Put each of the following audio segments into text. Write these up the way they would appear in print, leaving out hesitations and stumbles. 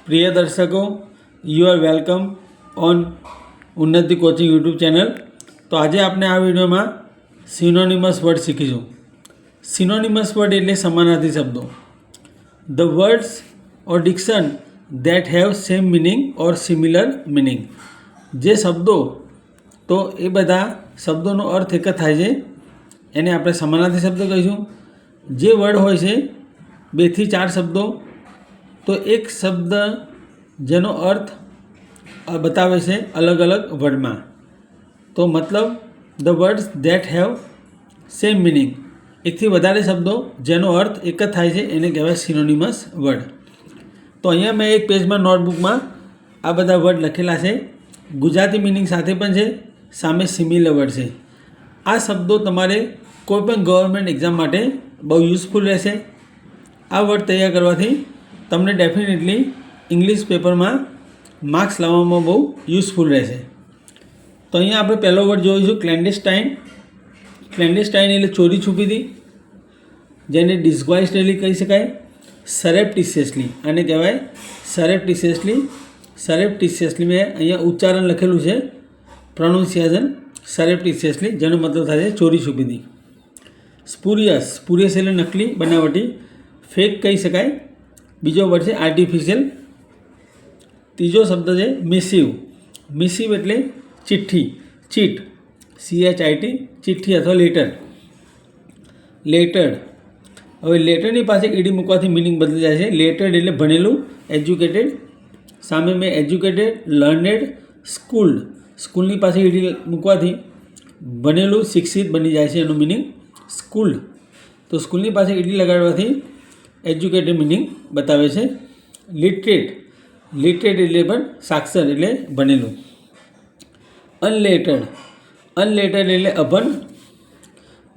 પ્રિય દર્શકો, you are welcome on ઉન્નતિ કોચિંગ યુટ્યુબ ચેનલ. તો આજે આપણે આ વિડીયોમાં સિનોનિમસ વર્ડ શીખીશું. સિનોનિમસ વર્ડ એટલે સમાનાર્થી શબ્દો. The words or diction that have same meaning or similar meaning. જે શબ્દો તો એ બધા શબ્દોનો અર્થ એક જ થાય છે એને આપણે સમાનાર્થી શબ્દો કહીશું. જે વર્ડ હોય છે 2 થી 4 શબ્દો, તો એક શબ્દ જેનો અર્થ બતાવે છે અલગ અલગ વર્ડમાં. તો મતલબ the words that have same meaning, એકથી વધારે શબ્દો જેનો અર્થ એક જ થાય છે એને કહેવાય સિનોનિમસ વર્ડ. તો અહીંયા મેં એક પેજમાં નોટબુકમાં આ બધા વર્ડ લખેલા છે. ગુજરાતી મિનિંગ સાથે પણ છે, સામે સિમિલર વર્ડ છે. આ શબ્દો તમારે કોઈપણ ગવર્મેન્ટ એક્ઝામ માટે બહુ યુઝફુલ રહેશે. આ વર્ડ તૈયાર કરવાથી તમને ડેફિનેટલી ઇંગ્લિશ પેપરમાં માર્ક્સ લાવવામાં બહુ યુઝફુલ રહેશે. તો અહીંયા આપણે પહેલો વર્ડ જોઈશું ક્લેન્ડેસ્ટાઇન. ક્લેન્ડેસ્ટાઇન એટલે ચોરી છુપીથી, જેને ડિસ્ગ્વાઇઝડલી કહી શકાય. સરેપ્ટિશિયસલી આને કહેવાય સરેપ્ટિશિયસલી. સરેપ્ટિશિયસલી મેં અહીંયા ઉચ્ચારણ લખેલું છે, પ્રોનાઉન્સિએશન સરેપ્ટિશિયસલી, જેનો મતલબ થાય છે ચોરી છુપીથી. સ્પુરિયસ, સ્પુરિયસ એટલે નકલી, બનાવટી. ફેક કહી શકાય. બીજો વર્ડ છે આર્ટિફિશિયલ. ત્રીજો શબ્દ છે મિસિવ. મિસિવ એટલે ચિઠ્ઠી, ચીટ, CHIT, ચિઠ્ઠી અથવા લેટર. લેટર્ડ, હવે લેટરની પાસે ઈડી મૂકવાથી મિનિંગ બદલી જાય છે. લેટર્ડ એટલે ભણેલું, એજ્યુકેટેડ. સામે મેં એજ્યુકેટેડ, લર્નેડ, સ્કૂલ્ડ. સ્કૂલની પાસે ઈડી મૂકવાથી ભણેલું, શિક્ષિત બની જાય છે, એનું મિનિંગ સ્કૂલ્ડ. તો સ્કૂલની પાસે ઈડી લગાડવાથી એજ્યુકેટેડ મિનિંગ બતાવે છે. લિટરેટ, લિટરેટ એટલે પણ સાક્ષર એટલે ભણેલું. અનલેટર્ડ, અનલેટર્ડ એટલે અભણ.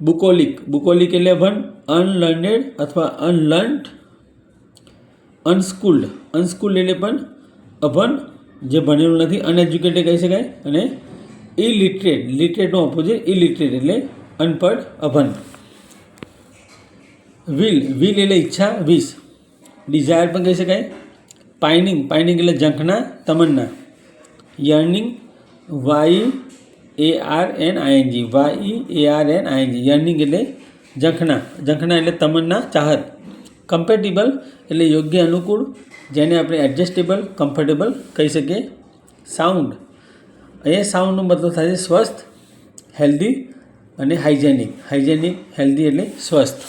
બુકોલિક, બુકોલિક એટલે અભણ. અનલર્નેડ અથવા અનલર્ન્ડ. અનસ્કૂલ્ડ, અનસ્કૂલ્ડ એટલે પણ અભણ, જે ભણેલું નથી, અનએજ્યુકેટેડ કહી શકાય. અને ઇલિટરેટ, લિટરેટનો ઓપોઝિટ ઇલિટરેટ એટલે અનપઢ, અભણ. વિલ, વિલ એટલે ઈચ્છા, વિશ. ડિઝાયર પણ કહી શકાય. પાઇનિંગ, પાઇનિંગ એટલે ઝંખના, તમન્ના. યર્નિંગ, YARNING, YARNING, યર્નિંગ એટલે ઝંખના, ઝંખના એટલે તમન્ના, ચાહત. કમ્પેટેબલ એટલે યોગ્ય, અનુકૂળ, જેને આપણે એડજસ્ટેબલ, કમ્ફર્ટેબલ કહી શકીએ. સાઉન્ડ, અહીંયા સાઉન્ડનો મતલબ થાય છે સ્વસ્થ, હેલ્ધી અને હાઇજેનિક. હાઇજેનિક, હેલ્ધી એટલે સ્વસ્થ.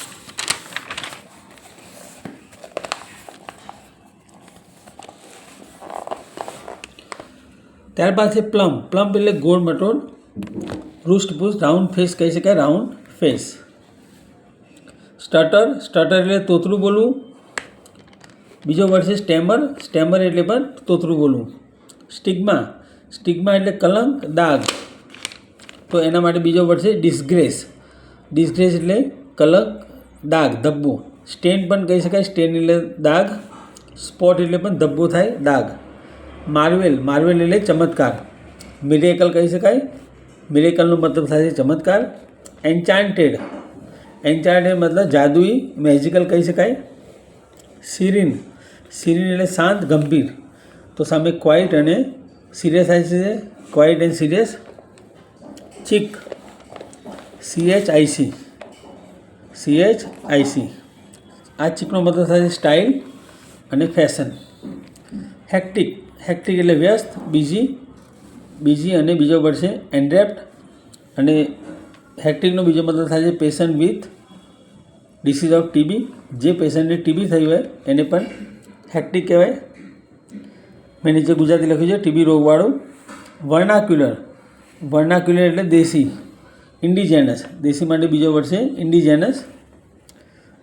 ત્યારબાદ છે પ્લમ્પ. પ્લમ્પ એટલે ગોળ મટોળ, પૃષ્ઠપુષ્ઠ, રાઉન્ડ ફેસ કહી શકાય, રાઉન્ડ ફેસ. સ્ટટર, સ્ટટર એટલે તોતરું બોલવું. બીજો વર્ડ છે સ્ટેમર. સ્ટેમર એટલે પણ તોતરું બોલવું. સ્ટિગ્મા, સ્ટિગ્મા એટલે કલંક, દાગ. તો એના માટે બીજો વર્ડ છે ડિસ્ગ્રેસ. ડિસ્ગ્રેસ એટલે કલંક, દાગ, ધબ્બો. સ્ટેન પણ કહી શકાય, સ્ટેન એટલે દાગ. સ્પોટ એટલે પણ ધબ્બો થાય, દાગ. માર્વેલ, માર્વેલ એટલે ચમત્કાર. મિરેકલ કહી શકાય, મિરેકલનો મતલબ થાય છે ચમત્કાર. એન્ચાન્ટેડ, એન્ચાન્ટેડ મતલબ જાદુઈ, મેજિકલ કહી શકાય. સિરીન, સિરીન એટલે શાંત, ગંભીર. તો સામે ક્વાઇટ અને સિરિયસ થાય છે, quite and serious. Chic, CHIC, CHIC. આ ચીકનો મતલબ થાય છે સ્ટાઇલ અને ફેશન. હેક્ટિક, હેક્ટિક એટલે વ્યસ્ત, બીજી, બીજી. અને બીજો વર્ડ છે એન્ડ્રેપ્ટ. અને હેક્ટિકનો બીજો મતલબ થાય છે patient with disease of TB. જે પેશન્ટને TB થયું હોય એને પણ હેક્ટિક કહેવાય. મેં નીચે ગુજરાતી લખ્યું છે TB રોગવાળું. વર્નાક્યુલર, વર્નાક્યુલર એટલે દેશી, ઇન્ડિજેનસ. દેશી માટે બીજો વર્ડ છે ઇન્ડિજેનસ.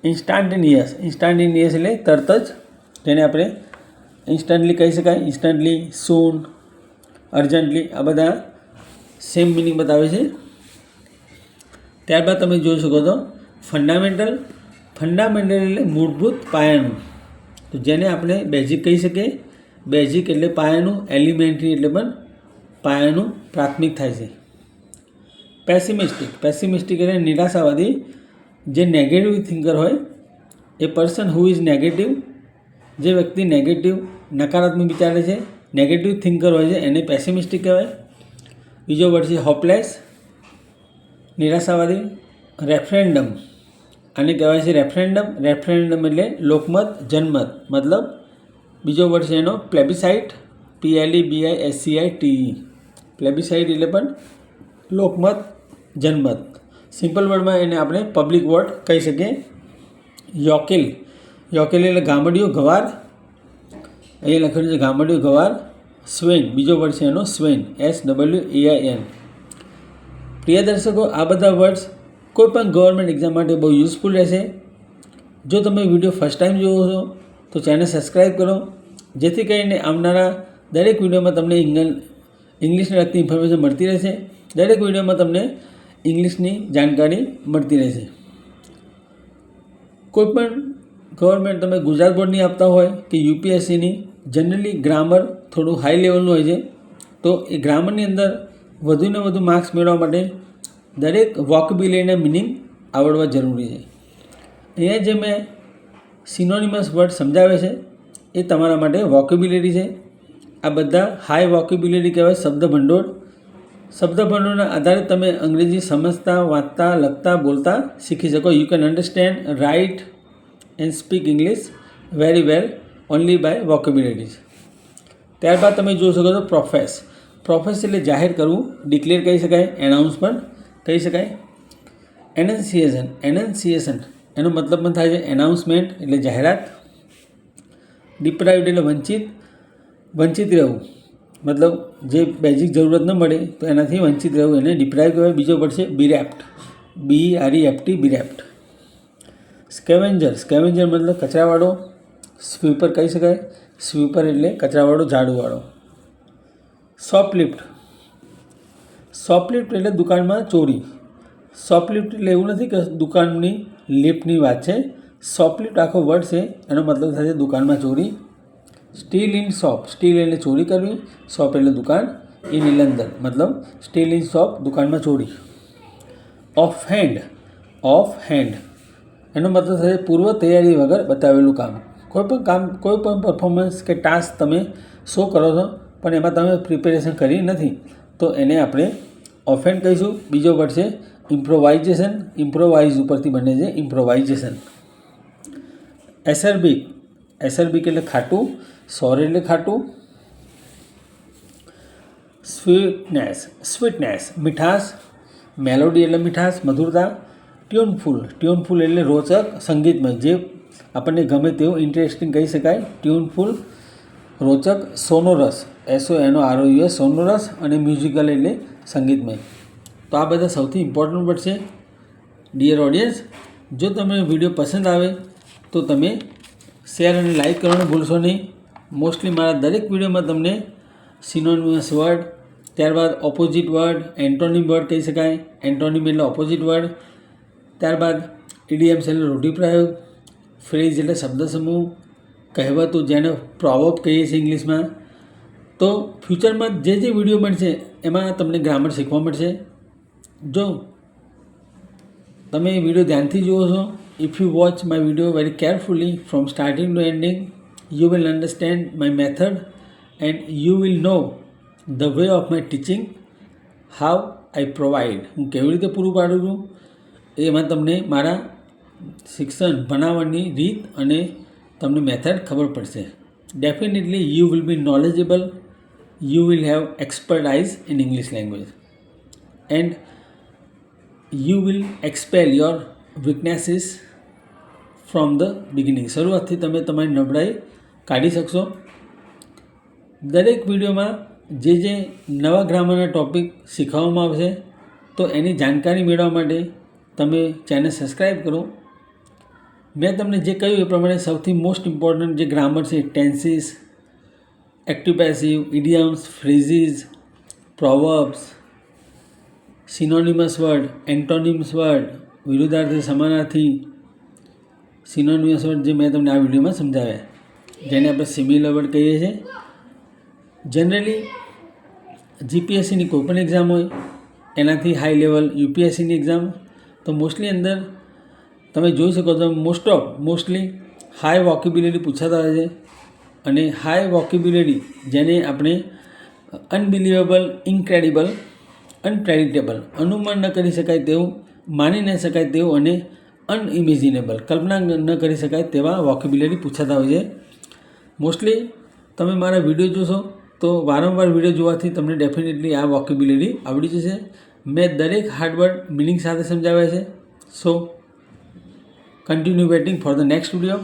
ઇન્સ્ટાન્ટેનિયસ, ઇન્સ્ટાન્ટેનિયસ એટલે તરત જ, જેને આપણે ઇન્સ્ટન્ટલી કહી શકાય. ઇન્સ્ટન્ટલી, સૂન, અર્જન્ટલી, આ બધા સેમ મિનિંગ બતાવે છે. ત્યારબાદ તમે જોઈ શકો છો ફંડામેન્ટલ. ફંડામેન્ટલ એટલે મૂળભૂત, પાયાનું. તો જેને આપણે બેઝિક કહી શકીએ. બેઝિક એટલે પાયાનું. એલિમેન્ટરી એટલે પણ પાયાનું, પ્રાથમિક થાય છે. પેસિમિસ્ટિક, પેસિમિસ્ટિક એટલે નિરાશાવાદી, જે નેગેટિવ થિંકર હોય. એ પર્સન હુ ઇઝ નેગેટિવ, જે વ્યક્તિ નેગેટિવ નકારાત્મક વિચારે છે, નેગેટિવ થિંકર હોય છે, એને પેસિમિસ્ટિક કહેવાય. બીજો વર્ડ છે હોપલેસ, નિરાશાવાદી. રેફરેન્ડમ, આને કહેવાય છે રેફરેન્ડમ. રેફરેન્ડમ એટલે લોકમત, જનમત મતલબ. બીજો વર્ડ છે એનો પ્લેબિસાઇટ, PLEBISCITE. પ્લેબિસાઇટ એટલે પણ લોકમત, જનમત. સિમ્પલ વર્ડમાં એને આપણે પબ્લિક વોટ કહી શકીએ. યોકેલ, યોકેલ એટલે ગામડિયું, ગવાર. અહીંયા લખેલું છે ગામડિયું, ગવાર. સ્વેન, બીજો વર્ડ છે એનો સ્વેન, SWAIN. પ્રિય દર્શકો, આ બધા વર્ડ્સ કોઈ પણ ગવર્મેન્ટ એક્ઝામ માટે બહુ યુઝફુલ રહેશે. જો તમે વિડીયો ફર્સ્ટ ટાઈમ જોવો છો તો ચેનલ સબસ્ક્રાઈબ કરો, જેથી કરીને આવનારા દરેક વિડીયોમાં તમને ઇંગ્લિશને લગતી ઇન્ફોર્મેશન મળતી રહેશે. દરેક વિડીયોમાં તમને ઇંગ્લિશની જાણકારી મળતી રહેશે. કોઈપણ ગવર્મેન્ટ તમે ગુજરાત બોર્ડની આપતા હોય કે UPSCની, જનરલી ગ્રામર થોડું હાઈ લેવલનું હોય છે. તો એ ગ્રામરની અંદર વધુને વધુ માર્ક્સ મેળવવા માટે દરેક વોકેબ્યુલરીના મિનિંગ આવડવા જરૂરી છે. અહીંયા જે મેં સિનોનિમસ વર્ડ સમજાવે છે એ તમારા માટે વોકેબ્યુલરી છે. આ બધા હાઈ વોકેબ્યુલરી કહેવાય, શબ્દ ભંડોળ. શબ્દ ભંડોળના આધારે તમે અંગ્રેજી સમજતા, વાંચતા, લખતા, બોલતા શીખી શકો. You can understand, write and speak English very well only by vocabularies. ત્યારબાદ તમે જોઈ શકો છો પ્રોફેસ. પ્રોફેસ એટલે જાહેર કરવું, ડિક્લેર કહી શકાય, એનાઉન્સ પણ કહી શકાય. એનન્સિએશન, એનન્સિએશન એનો મતલબ પણ થાય છે એનાઉન્સમેન્ટ એટલે જાહેરાત. ડિપ્રાઇવ્ડ એટલે વંચિત, વંચિત રહેવું મતલબ જે બેઝિક જરૂરત ન મળે તો એનાથી વંચિત રહેવું, એને ડિપ્રાઇવ કહેવાય. બીજો વર્ડ છે બિરેપ્ટ, BREFT, બિરેપ્ટ. સ્કેવેન્જર, સ્કેવેન્જર મતલબ કચરાવાળો. સ્વીપર કહી શકાય, સ્વીપર એટલે કચરાવાળો, ઝાડુવાળો. શોપલિફ્ટ, શોપલિફ્ટ એટલે દુકાનમાં ચોરી. શોપલિફ્ટ એટલે એવું નથી કે દુકાનની લિફ્ટની વાત છે. શોપલિફ્ટ આખો વર્ડ છે, એનો મતલબ થાય છે દુકાનમાં ચોરી. સ્ટીલ ઇન શોપ, સ્ટીલ એટલે ચોરી કરવી, શોપ એટલે દુકાન, ઇન એટલે અંદર મતલબ સ્ટીલ ઇન શોપ, દુકાનમાં ચોરી. ઓફ હેન્ડ, ઓફ હેન્ડ એનો મતલબ થાય પૂર્વ તૈયારી વગર બતાવેલું કામ. કોઈ પણ પરફોર્મન્સ કે ટાસ્ક તમે શો કરો છો પણ એમાં તમે પ્રિપેરેશન કરી નથી તો એને આપણે ઓફહેન્ડ કહીશું. બીજો વર્ડ છે ઇમ્પ્રોવાઇઝેશન, ઇમ્પ્રોવાઇઝ ઉપરથી બને છે ઇમ્પ્રોવાઇઝેશન. એસરબિક, એસરબિક એટલે ખાટું, સોર એટલે ખાટું. સ્વીટનેસ, સ્વીટનેસ મીઠાશ, મેલોડી એટલે મીઠાશ, મધુરતા. ટ્યુનફુલ, ટ્યુનફુલ એટલે રોચક, સંગીતમય, જે આપણને ગમે તેવું ઇન્ટરેસ્ટિંગ કહી શકાય. ટ્યુનફુલ, રોચક. સોનોરસ, SONOROUS, સોનોરસ. અને મ્યુઝિકલ એટલે સંગીતમય. તો આ બધા સૌથી ઇમ્પોર્ટન્ટ વર્ડ છે. ડિયર ઓડિયન્સ, જો તમને વિડીયો પસંદ આવે તો તમે શેર અને લાઇક કરવાનું ભૂલશો નહીં. મોસ્ટલી મારા દરેક વિડીયોમાં તમને સિનોનિમસ વર્ડ, ત્યારબાદ ઓપોઝિટ વર્ડ, એન્ટોનિમ વર્ડ કહી શકાય, એન્ટોનિમ એટલે ઓપોઝિટ વર્ડ. ત્યારબાદ ઇડિયમ્સ એટલે રૂઢિપ્રયોગ, ફ્રેઝ એટલે શબ્દ સમૂહ, કહેવતું જેને પ્રોવર્બ કહીએ છીએ ઇંગ્લિશમાં. તો ફ્યુચરમાં જે વિડીયો બનશે એમાં તમને ગ્રામર શીખવા મળશે. જો તમે વિડીયો ધ્યાનથી જુઓ છો, if you watch my video very carefully from starting to ending, you will understand my method and you will know the way of my teaching, how I provide, હું કેવી રીતે પૂરું પાડું છું. એમાં તમને મારા શિક્ષણ ભણાવવાની રીત અને તમને મેથડ ખબર પડશે. Definitely you will be knowledgeable, you will have expertise in English language and you will expel your weaknesses from the beginning. શરૂઆતથી તમે તમારી નબળાઈ કાઢી શકશો. દરેક વિડીયોમાં જે નવા ગ્રામરના ટૉપિક શીખવવામાં આવશે તો એની જાણકારી મેળવવા માટે તમે ચેનલ સબસ્ક્રાઈબ કરો. મેં તમને જે કહ્યું એ પ્રમાણે સૌથી મોસ્ટ ઇમ્પોર્ટન્ટ જે ગ્રામર છે, tenses, active passive, idioms, phrases, proverbs, synonymous word, antonyms word, વિરુદ્ધાર્થી, સમાનાર્થી, સિનોનિમસ વર્ડ જે મેં તમને આ વિડીયોમાં સમજાવ્યા, જેને આપણે સિમિલર વર્ડ કહીએ છીએ. જનરલી GPSCની કોઈપણ એક્ઝામ હોય એનાથી હાઈ લેવલ UPSCની એક્ઝામ, તો મોસ્ટલી અંદર તમે જોઈ શકો છો મોસ્ટલી હાઈ વોકેબ્યુલરી પૂછાતા હોય છે. અને હાઈ વોકેબ્યુલરી જેને આપણે અનબિલિવેબલ, ઇનક્રેડિબલ, અનપ્રેડિક્ટેબલ, અનુમાન ન કરી શકાય તેવું, માની ન શકાય તેવું અને અનઇમેજિનેબલ, કલ્પના ન કરી શકાય તેવા વોકેબ્યુલરી પૂછાતા હોય છે. મોસ્ટલી તમે મારા વિડીયો જોશો તો વારંવાર વિડીયો જોવાથી તમને ડેફિનેટલી આ વોકેબ્યુલરી આવડી જશે. મેં દરેક હાર્ડવર્ડ મિનિંગ સાથે સમજાવ્યા છે. So continue waiting for the next video.